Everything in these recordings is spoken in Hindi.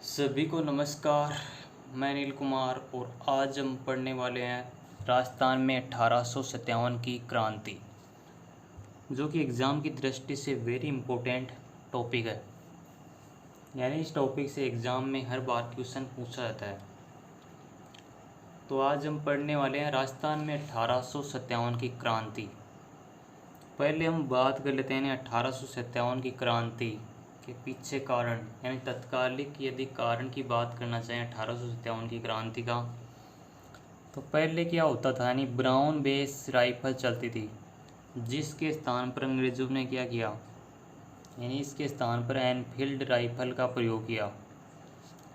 सभी को नमस्कार। मैं नील कुमार और आज हम पढ़ने वाले हैं राजस्थान में 1857 की क्रांति, जो कि एग्ज़ाम की दृष्टि से वेरी इम्पोर्टेंट टॉपिक है। यानी इस टॉपिक से एग्ज़ाम में हर बार क्वेश्चन पूछा जाता है। तो आज हम पढ़ने वाले हैं राजस्थान में 1857 की क्रांति। पहले हम बात कर लेते हैं 1857 की क्रांति के पीछे कारण, यानी तत्कालिक यदि कारण की बात करना चाहें 1857 की क्रांति का, तो पहले क्या होता था, यानी ब्राउन बेस राइफल चलती थी, जिसके स्थान पर अंग्रेज़ों ने क्या किया, यानी इसके स्थान पर एनफील्ड राइफल का प्रयोग किया।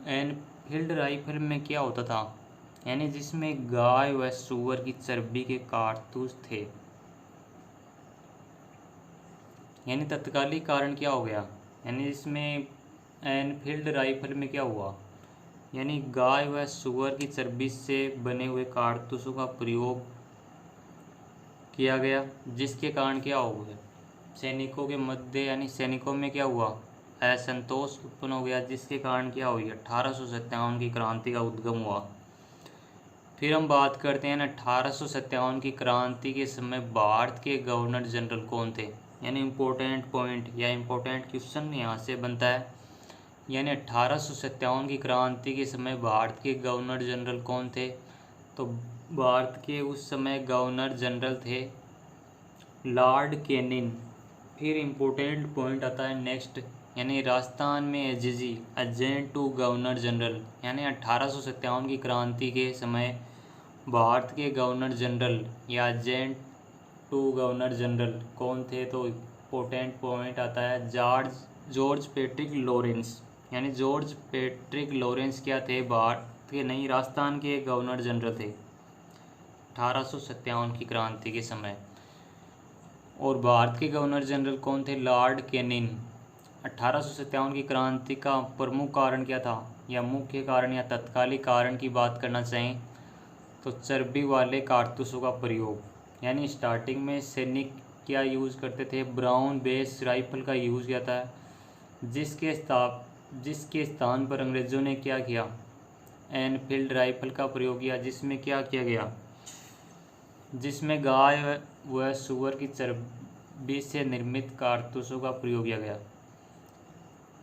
एनफील्ड राइफल में क्या होता था, यानी जिसमें गाय व सूअर की चर्बी के कारतूस थे। यानी तत्कालिक कारण क्या हो गया, यानी इसमें एनफील्ड राइफल में क्या हुआ, यानी गाय व सूअर की चर्बी से बने हुए कारतूसों का प्रयोग किया गया, जिसके कारण क्या हो गया, सैनिकों के मध्य यानी सैनिकों में क्या हुआ, असंतोष उत्पन्न हो गया, जिसके कारण क्या हुई 1857 की क्रांति का उद्गम हुआ। फिर हम बात करते हैं 1857 की क्रांति के समय भारत के गवर्नर जनरल कौन थे। यानी इम्पोर्टेंट पॉइंट या इम्पोर्टेंट क्वेश्चन यहाँ से बनता है। यानी 1857 की क्रांति के समय भारत के गवर्नर जनरल कौन थे, तो भारत के उस समय गवर्नर जनरल थे लॉर्ड कैनिंग। फिर इम्पोर्टेंट पॉइंट आता है नेक्स्ट, यानी राजस्थान में AGG agent to governor general. यानी 1857 की क्रांति के समय भारत के गवर्नर जनरल या एजेंट टू गवर्नर जनरल कौन थे, तो इम्पोर्टेंट पॉइंट आता है जॉर्ज पैट्रिक लॉरेंस। यानी जॉर्ज पैट्रिक लॉरेंस क्या थे, भारत के नहीं राजस्थान के गवर्नर जनरल थे 1857 की क्रांति के समय। और भारत के गवर्नर जनरल कौन थे, लॉर्ड कैनिंग। 1857 की क्रांति का प्रमुख कारण क्या था, या मुख्य कारण या तत्कालिक कारण की बात करना चाहें तो चर्बी वाले कारतूसों का प्रयोग। यानी स्टार्टिंग में सैनिक क्या यूज़ करते थे, ब्राउन बेस राइफल का यूज़ किया था, जिसके स्थान पर अंग्रेज़ों ने क्या किया, एनफील्ड राइफल का प्रयोग किया, जिसमें क्या किया गया, जिसमें गाय व सूअर की चर्बी से निर्मित कारतूसों का प्रयोग किया गया।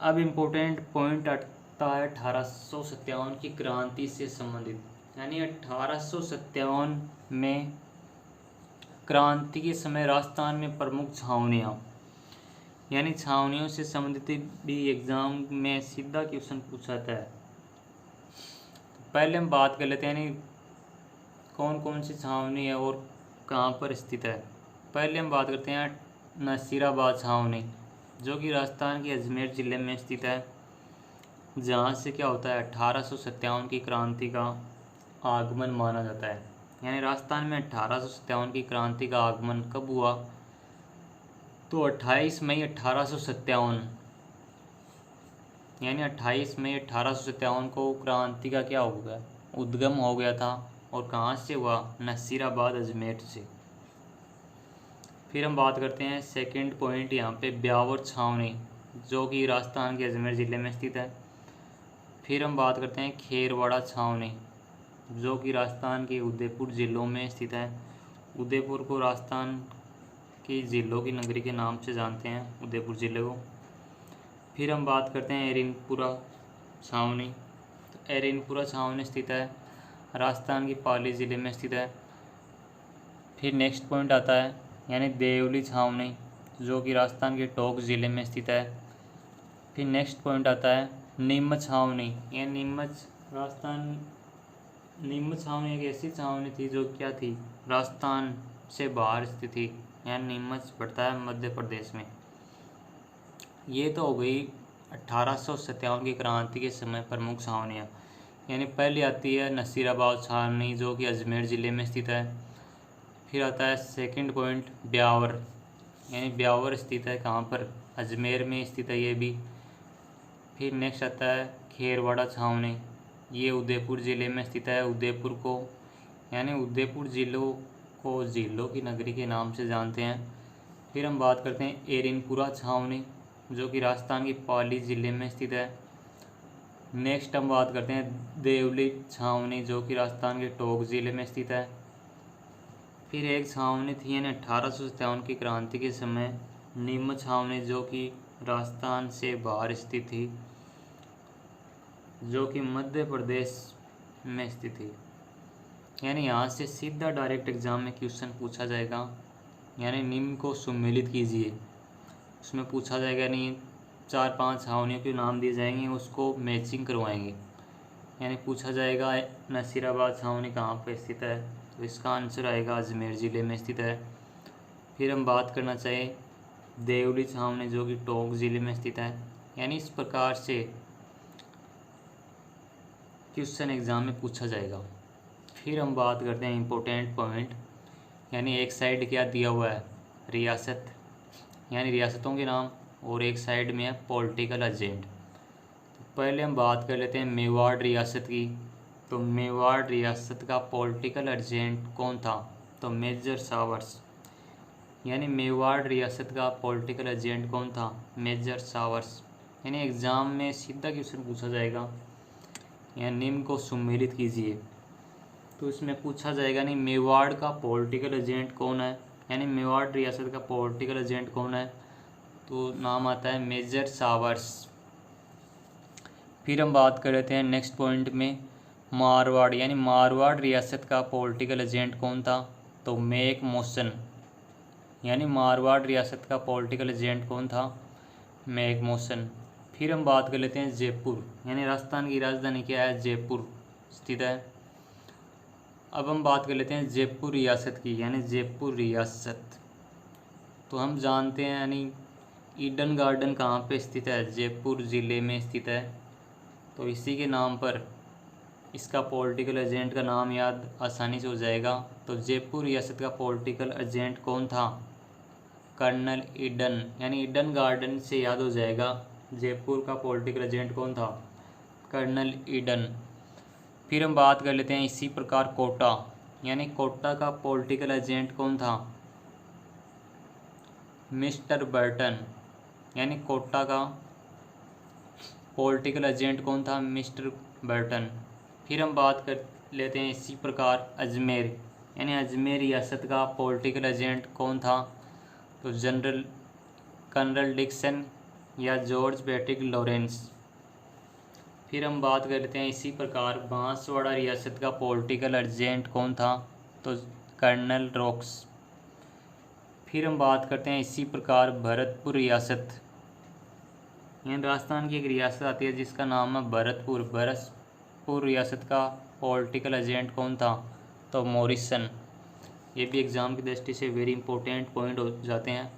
अब इम्पोर्टेंट पॉइंट आता है 1857 की क्रांति से संबंधित। यानी 1857 में क्रांति के समय राजस्थान में प्रमुख छावनियाँ, यानी छावनियों से संबंधित भी एग्ज़ाम में सीधा क्वेश्चन पूछा जाता है। पहले हम बात कर लेते हैं यानी कौन कौन सी छावनी है और कहाँ पर स्थित है। पहले हम बात करते हैं नसीराबाद छावनी, जो कि राजस्थान के अजमेर ज़िले में स्थित है, जहाँ से क्या होता है 1857 की क्रांति का आगमन माना जाता है। यानी राजस्थान में 1857 की क्रांति का आगमन कब हुआ, तो 28 मई 1857, यानी 28 मई 1857 को क्रांति का क्या हो गया, उद्गम हो गया था। और कहाँ से हुआ, नसीराबाद अजमेर से। फिर हम बात करते हैं सेकंड पॉइंट यहाँ पे ब्यावर छावनी, जो कि राजस्थान के अजमेर ज़िले में स्थित है। फिर हम बात करते हैं खेरवाड़ा छावनी, जो कि राजस्थान के उदयपुर ज़िलों में स्थित है। उदयपुर को राजस्थान की ज़िलों की नगरी के नाम से जानते हैं, उदयपुर ज़िले को। फिर हम बात करते हैं एरिनपुरा छावनी, तो एरिनपुरा छावनी स्थित है राजस्थान की पाली ज़िले में स्थित है। फिर नेक्स्ट पॉइंट आता है यानी देवली छावनी, जो कि राजस्थान के टोंक ज़िले में स्थित है। फिर नेक्स्ट पॉइंट आता है नीमच छावनी, यह नीमच छावनी एक ऐसी छावनी थी जो क्या थी, राजस्थान से बाहर स्थित थी। यह नीमच पड़ता है मध्य प्रदेश में। ये तो हो गई 1857 की क्रांति के समय प्रमुख छावनियाँ। यानी पहली आती है नसीराबाद छावनी, जो कि अजमेर ज़िले में स्थित है। फिर आता है सेकंड पॉइंट ब्यावर, यानी ब्यावर स्थित है कहाँ पर, अजमेर में स्थित है ये भी। फिर नेक्स्ट आता है खेरवाड़ा छावनी, ये उदयपुर ज़िले में स्थित है। उदयपुर को यानी उदयपुर ज़िलों को ज़िलों की नगरी के नाम से जानते हैं। फिर हम बात करते हैं एरिनपुरा छावनी, जो कि राजस्थान की पाली ज़िले में स्थित है। नेक्स्ट हम बात करते हैं देवली छावनी, जो कि राजस्थान के टोंक ज़िले में स्थित है। फिर एक छावनी थी यानी 1857 की क्रांति के समय नीम छावनी, जो कि राजस्थान से बाहर स्थित थी, जो कि मध्य प्रदेश में स्थित थी। यानी यहाँ से सीधा डायरेक्ट एग्जाम में क्वेश्चन पूछा जाएगा। यानी निम्न को सम्मिलित कीजिए, उसमें पूछा जाएगा। नहीं 4-5 छावनियों के नाम दिए जाएंगे, उसको मैचिंग करवाएंगे। यानी पूछा जाएगा नसीराबाद छावनी कहाँ पर स्थित है, तो इसका आंसर आएगा अजमेर ज़िले में स्थित है। फिर हम बात करना चाहें देवली छावनी, जो कि टोंक ज़िले में स्थित है। यानी इस प्रकार से क्वेश्चन एग्ज़ाम में पूछा जाएगा। फिर हम बात करते हैं इम्पोर्टेंट पॉइंट। यानी एक साइड क्या दिया हुआ है, रियासत, यानी रियासतों के नाम, और एक साइड में है पॉलिटिकल एजेंट। तो पहले हम बात कर लेते हैं मेवाड़ रियासत की। तो मेवाड़ रियासत का पॉलिटिकल एजेंट कौन था, तो मेजर सावर्स। यानी मेवाड़ रियासत का पॉलिटिकल एजेंट कौन था, मेजर सावर्स। यानी एग्ज़ाम में सीधा क्वेश्चन पूछा जाएगा, या निम्न को सम्मिलित कीजिए। तो इसमें पूछा जाएगा नहीं मेवाड़ का पॉलिटिकल एजेंट कौन है, यानी मेवाड़ रियासत का पॉलिटिकल एजेंट कौन है, तो नाम आता है मेजर सावर्स। फिर हम बात कर लेते हैं नेक्स्ट पॉइंट में मारवाड़, यानी मारवाड़ रियासत का पॉलिटिकल एजेंट कौन था, तो मेक मोशन। यानी मारवाड़ रियासत का पॉलिटिकल एजेंट कौन था, मेक मोशन। फिर हम बात कर लेते हैं जयपुर, यानी राजस्थान की राजधानी क्या है, जयपुर स्थित है। अब हम बात कर लेते हैं जयपुर रियासत की, यानी जयपुर रियासत। तो हम जानते हैं यानी ईडन गार्डन कहाँ पे स्थित है, जयपुर ज़िले में स्थित है। तो इसी के नाम पर इसका पॉलिटिकल एजेंट का नाम याद आसानी से हो जाएगा। तो जयपुर रियासत का पॉलिटिकल एजेंट कौन था, कर्नल ईडन। यानी ईडन गार्डन से याद हो जाएगा जयपुर का पॉलिटिकल एजेंट कौन था, कर्नल ईडन। फिर हम बात कर लेते हैं इसी प्रकार कोटा, यानी कोटा का पॉलिटिकल एजेंट कौन था, मिस्टर बर्टन। यानी कोटा का पॉलिटिकल एजेंट कौन था, मिस्टर बर्टन। फिर हम बात कर लेते हैं इसी प्रकार अजमेर, यानी अजमेर रियासत का पॉलिटिकल एजेंट कौन था, तो जनरल कर्नल डिक्सन या जॉर्ज पैट्रिक लॉरेंस। फिर हम बात कर लेते हैं इसी प्रकार बांसवाड़ा रियासत का पॉलिटिकल एजेंट कौन था, तो कर्नल रॉक्स। फिर हम बात करते हैं इसी प्रकार भरतपुर रियासत, यानी राजस्थान की एक रियासत आती है जिसका नाम है भरतपुर। भरतपुर रियासत का पॉलिटिकल एजेंट कौन था, तो मॉरिसन। ये भी एग्ज़ाम की दृष्टि से वेरी इंपॉर्टेंट पॉइंट हो जाते हैं।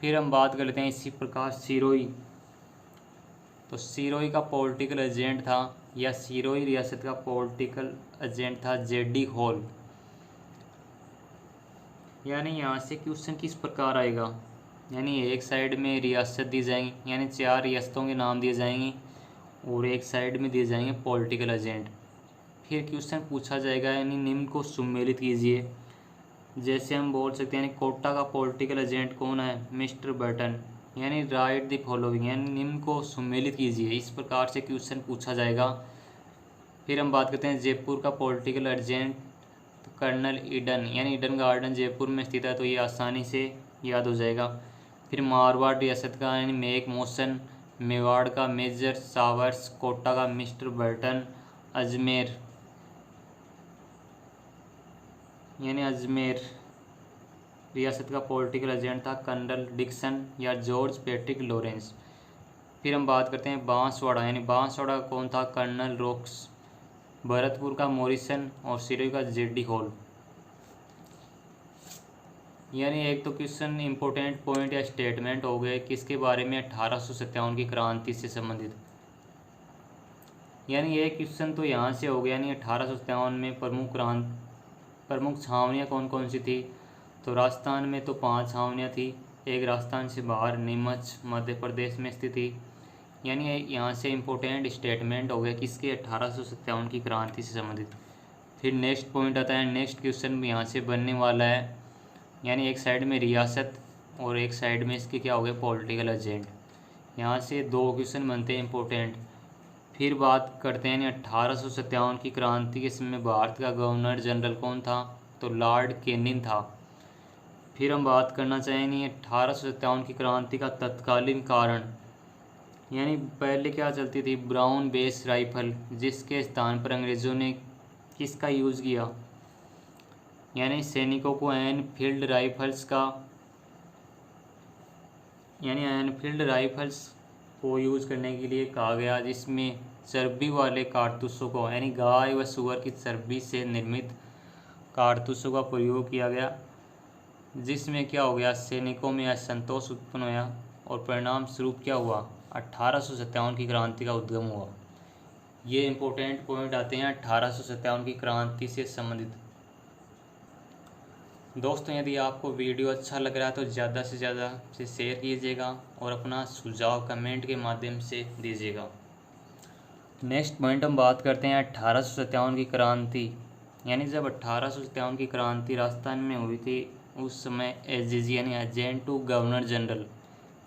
फिर हम बात कर लेते हैं इसी प्रकार सिरोही। तो सिरोही का पॉलिटिकल एजेंट था, या सिरोही रियासत का पॉलिटिकल एजेंट था जेडी हॉल। यानी यहाँ से क्वेश्चन किस प्रकार आएगा, यानी एक साइड में रियासत दी जाएंगी, यानी 4 रियासतों के नाम दिए जाएंगे, और एक साइड में दिए जाएंगे पॉलिटिकल एजेंट। फिर क्वेश्चन पूछा जाएगा यानी निम्न को सम्मिलित कीजिए। जैसे हम बोल सकते हैं यानी कोटा का पॉलिटिकल एजेंट कौन है, मिस्टर बर्टन। यानी राइट द फॉलोइंग, यानी निम्न को सम्मिलित कीजिए। इस प्रकार से क्वेश्चन पूछा जाएगा। फिर हम बात करते हैं जयपुर का पॉलिटिकल एजेंट, तो कर्नल ईडन। यानी ईडन गार्डन जयपुर में स्थित है, तो ये आसानी से याद हो जाएगा। फिर मारवाड़ रियासत का यानी मेक मोशन, मेवाड़ का मेजर सावर्स, कोटा का मिस्टर बर्टन, अजमेर यानी अजमेर रियासत का पॉलिटिकल एजेंट था कर्नल डिक्सन या जॉर्ज पैट्रिक लॉरेंस। फिर हम बात करते हैं बांसवाड़ा, यानी बांसवाड़ा कौन था, कर्नल रॉक्स। भरतपुर का मॉरिसन और सिरोही का जेडी हॉल। यानी एक तो क्वेश्चन इंपॉर्टेंट पॉइंट या स्टेटमेंट हो गए किसके बारे में, 1857 की क्रांति से संबंधित। यानी ये क्वेश्चन तो यहाँ से हो गया, यानी 1857 में प्रमुख छावनियाँ कौन कौन सी थी। तो राजस्थान में तो 5 छावनियाँ थी, एक राजस्थान से बाहर नीमच मध्य प्रदेश में स्थित थी। यानी यहाँ से इम्पोर्टेंट स्टेटमेंट हो गया किसके, 1857 की क्रांति से संबंधित। फिर नेक्स्ट पॉइंट आता है, नेक्स्ट क्वेश्चन भी यहाँ से बनने वाला है। यानी एक साइड में रियासत और एक साइड में इसके क्या हो गए, पॉलिटिकल एजेंट। यहाँ से 2 क्वेश्चन बनते हैं इम्पोर्टेंट। फिर बात करते हैं 1857 की क्रांति के समय भारत का गवर्नर जनरल कौन था? तो लॉर्ड कैनिंग था। फिर हम बात करना चाहेंगे 1857 की क्रांति का तत्कालीन कारण, यानी पहले क्या चलती थी? ब्राउन बेस राइफल, जिसके स्थान पर अंग्रेज़ों ने किसका यूज़ किया? यानी सैनिकों को एनफील्ड राइफल्स को यूज़ करने के लिए कहा गया, जिसमें चर्बी वाले कारतूसों को, यानी गाय व सूअर की चर्बी से निर्मित कारतूसों का प्रयोग किया गया, जिसमें क्या हो गया? सैनिकों में असंतोष उत्पन्न हुआ और परिणाम स्वरूप क्या हुआ? 1857 की क्रांति का उद्गम हुआ। ये इम्पोर्टेंट पॉइंट आते हैं 1857 की क्रांति से संबंधित। दोस्तों, यदि आपको वीडियो अच्छा लग रहा है तो ज़्यादा से ज़्यादा शेयर कीजिएगा और अपना सुझाव कमेंट के माध्यम से दीजिएगा। नेक्स्ट पॉइंट हम बात करते हैं 1857 की क्रांति, यानी जब 1857 की क्रांति राजस्थान में हुई थी, उस समय एजीजी यानी एजेंट टू गवर्नर जनरल,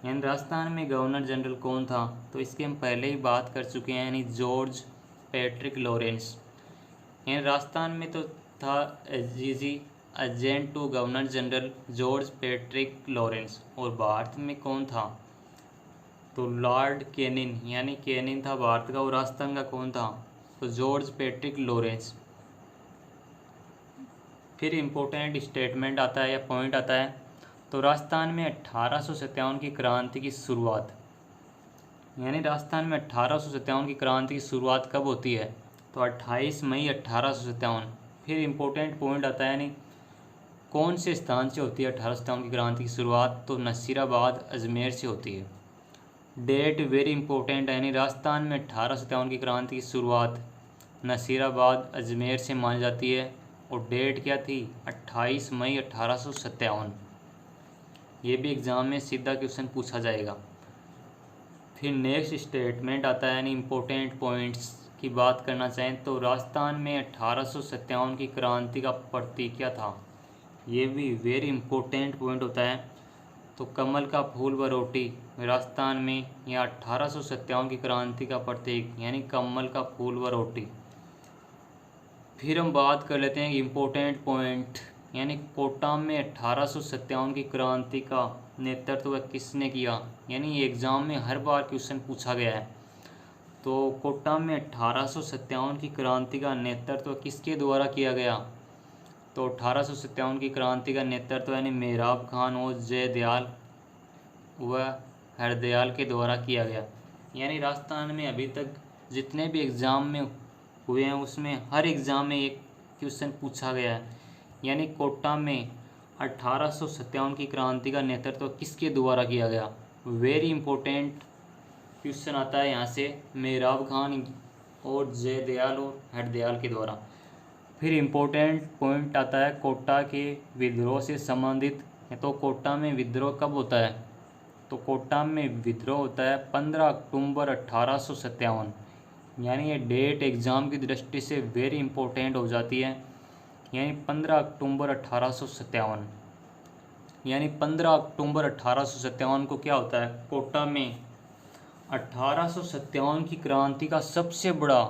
यानी राजस्थान में गवर्नर जनरल कौन था? तो इसकी हम पहले ही बात कर चुके हैं, यानी जॉर्ज पैट्रिक लॉरेंस। यानी राजस्थान में तो था AGG agent to governor general George Patrick Lawrence, और भारत में कौन था? तो लॉर्ड कैनिंग, यानी कैनिंग था भारत का, और राजस्थान का कौन था? तो जॉर्ज पैट्रिक लॉरेंस। फिर इम्पोर्टेंट स्टेटमेंट आता है या पॉइंट आता है, तो राजस्थान में 1857 की क्रांति की शुरुआत, यानी राजस्थान में 1857 की क्रांति की शुरुआत कब होती है? तो 28 मई 1857। फिर इम्पोर्टेंट पॉइंट आता है, यानी कौन से स्थान से होती है 1857 की क्रांति की शुरुआत? तो नसीराबाद अजमेर से होती है। डेट वेरी इंपॉर्टेंट है, यानी राजस्थान में 1857 की क्रांति की शुरुआत नसीराबाद अजमेर से मानी जाती है, और डेट क्या थी? 28 मई 1857। ये भी एग्ज़ाम में सीधा क्वेश्चन पूछा जाएगा। फिर नेक्स्ट स्टेटमेंट आता है, यानी इम्पोर्टेंट पॉइंट्स की बात करना चाहें तो राजस्थान में 1857 की क्रांति का प्रतीक क्या था? ये भी वेरी इंपॉर्टेंट पॉइंट होता है। तो कमल का फूल व रोटी राजस्थान में या 1857 की क्रांति का प्रतीक, यानी कमल का फूल व रोटी। फिर हम बात कर लेते हैं इम्पोर्टेंट पॉइंट, यानी कोटा में 1857 की क्रांति का नेतृत्व किसने किया? यानी ये एग्ज़ाम में हर बार क्वेश्चन पूछा गया है। तो कोटा में 1857 की क्रांति का नेतृत्व किसके द्वारा किया गया? तो 1857 की क्रांति का नेतृत्व यानी मेहराब खान और जयदयाल व हरदयाल के द्वारा किया गया। यानी राजस्थान में अभी तक जितने भी एग्ज़ाम में हुए हैं, उसमें हर एग्ज़ाम में एक क्वेश्चन पूछा गया है, यानी कोटा में 1857 की क्रांति का नेतृत्व किसके द्वारा किया गया? वेरी इंपॉर्टेंट क्वेश्चन आता है यहाँ से, मेहराब खान और जयदयाल और हरदयाल के द्वारा। फिर इम्पोर्टेंट पॉइंट आता है कोटा के विद्रोह से संबंधित। तो कोटा में विद्रोह कब होता है? तो कोटा में विद्रोह होता है 15 अक्टूबर 1857। यानी ये डेट एग्ज़ाम की दृष्टि से वेरी इंपॉर्टेंट हो जाती है, यानी 15 अक्टूबर 1857। यानी 15 अक्टूबर 1857 को क्या होता है? कोटा में 1857 की क्रांति का सबसे बड़ा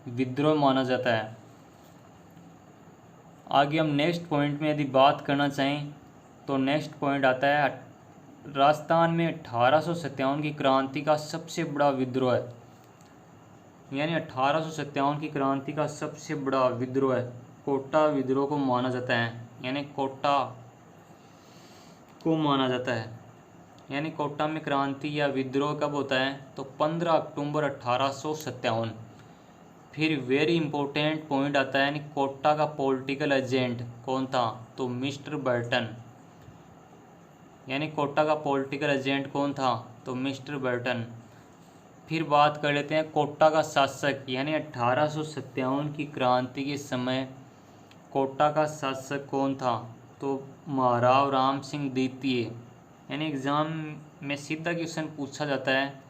विद्रोह माना जाता है। आगे हम नेक्स्ट पॉइंट में यदि बात करना चाहें तो नेक्स्ट पॉइंट आता है राजस्थान में 1857 की क्रांति का सबसे बड़ा विद्रोह है। यानी 1857 की क्रांति का सबसे बड़ा विद्रोह है कोटा विद्रोह को माना जाता है, यानी कोटा को माना जाता है। यानी कोटा में क्रांति या विद्रोह कब होता है? तो 15 अक्टूबर 1857। फिर वेरी इंपॉर्टेंट पॉइंट आता है, यानी कोटा का पॉलिटिकल एजेंट कौन था? तो मिस्टर बर्टन। यानी कोटा का पॉलिटिकल एजेंट कौन था? तो मिस्टर बर्टन। फिर बात कर लेते हैं कोटा का शासक, यानी 1857 की क्रांति के समय कोटा का शासक कौन था? तो महाराव राम सिंह द्वितीय। यानी एग्ज़ाम में सीधा क्वेश्चन पूछा जाता है,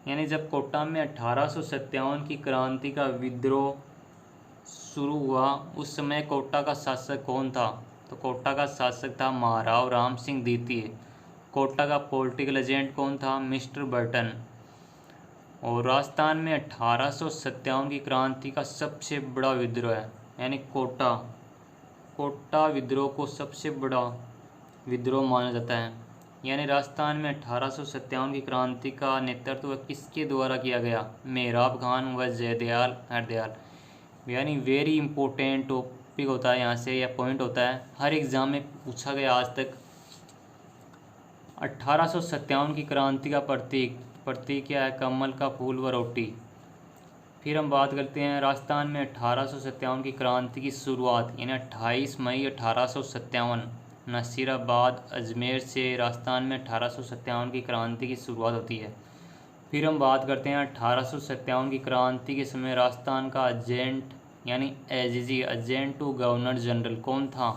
यानी जब कोटा में 1857 की क्रांति का विद्रोह शुरू हुआ, उस समय कोटा का शासक कौन था? तो कोटा का शासक था महाराव राम सिंह द्वितीय। कोटा का पॉलिटिकल एजेंट कौन था? Mister Burton. और राजस्थान में 1857 की क्रांति का सबसे बड़ा विद्रोह है, यानी कोटा विद्रोह को सबसे बड़ा विद्रोह माना जाता है। यानी राजस्थान में 1857 की क्रांति का नेतृत्व किसके द्वारा किया गया? मेहराब खान व जयदयाल हरदयाल। यानी वेरी इंपॉर्टेंट टॉपिक होता है, यहाँ से या पॉइंट होता है, हर एग्ज़ाम में पूछा गया आज तक। 1857 की क्रांति का प्रतीक क्या है? कमल का फूल व रोटी। फिर हम बात करते हैं राजस्थान में 1857 की क्रांति की शुरुआत, यानी 28 मई 1857 नसीराबाद अजमेर से राजस्थान में 1857 की क्रांति की शुरुआत होती है। फिर हम बात करते हैं 1857 की क्रांति के समय राजस्थान का एजेंट यानी AGG agent to governor general कौन था?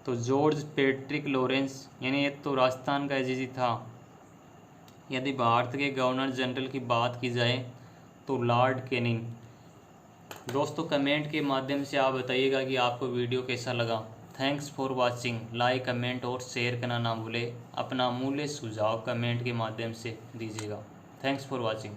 तो जॉर्ज पैट्रिक लॉरेंस, यानी ये तो राजस्थान का एजीजी था। यदि भारत के गवर्नर जनरल की बात की जाए तो लॉर्ड कैनिंग। दोस्तों कमेंट के माध्यम से आप बताइएगा कि आपको वीडियो कैसा लगा। Thanks for watching. Like comment और शेयर करना ना भूलें। अपना अमूल्य सुझाव कमेंट के माध्यम से दीजिएगा। Thanks for watching.